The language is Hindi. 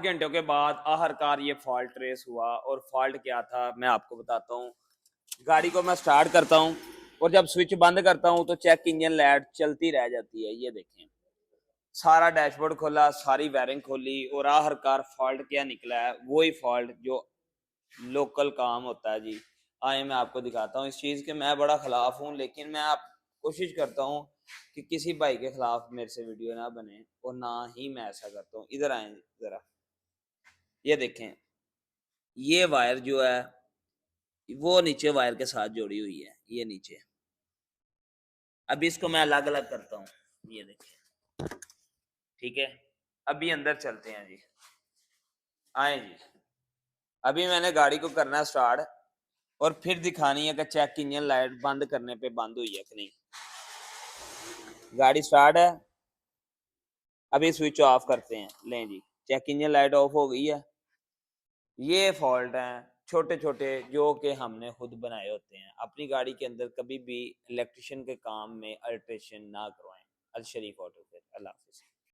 घंटों के बाद आखिरकार ये फॉल्ट ट्रेस हुआ। और फॉल्ट क्या था मैं आपको बताता हूँ। गाड़ी को मैं स्टार्ट करता हूँ और जब स्विच बंद करता हूँ तो चेक इंजन लाइट चलती रह जाती है। ये देखें, सारा डैशबोर्ड खोला, सारी वायरिंग खोली और आखिरकार फॉल्ट क्या निकला है, वही फॉल्ट जो लोकल काम होता है जी। आए मैं आपको दिखाता हूँ। इस चीज़ के मैं बड़ा खिलाफ हूँ, लेकिन मैं आप कोशिश करता हूँ कि किसी भाई के खिलाफ मेरे से वीडियो ना बने और ना ही मैं ऐसा करता हूँ। इधर आए ज़रा, ये देखें, ये वायर जो है वो नीचे वायर के साथ जोड़ी हुई है, ये नीचे। अभी इसको मैं अलग अलग करता हूँ, ये देखिए, ठीक है। अभी अंदर चलते हैं जी, आए जी। अभी मैंने गाड़ी को करना स्टार्ट और फिर दिखानी है कि चेक इंजन लाइट बंद करने पे बंद हुई है कि नहीं। गाड़ी स्टार्ट है, अभी स्विच ऑफ करते हैं। लें जी, चेक इंजन लाइट ऑफ हो गई है। ये फॉल्ट हैं छोटे छोटे जो कि हमने खुद बनाए होते हैं। अपनी गाड़ी के अंदर कभी भी इलेक्ट्रिशियन के काम में अल्ट्रेशन ना करवाएं। अल शरीफ ऑटो। फिर अल्लाह हाफिज़।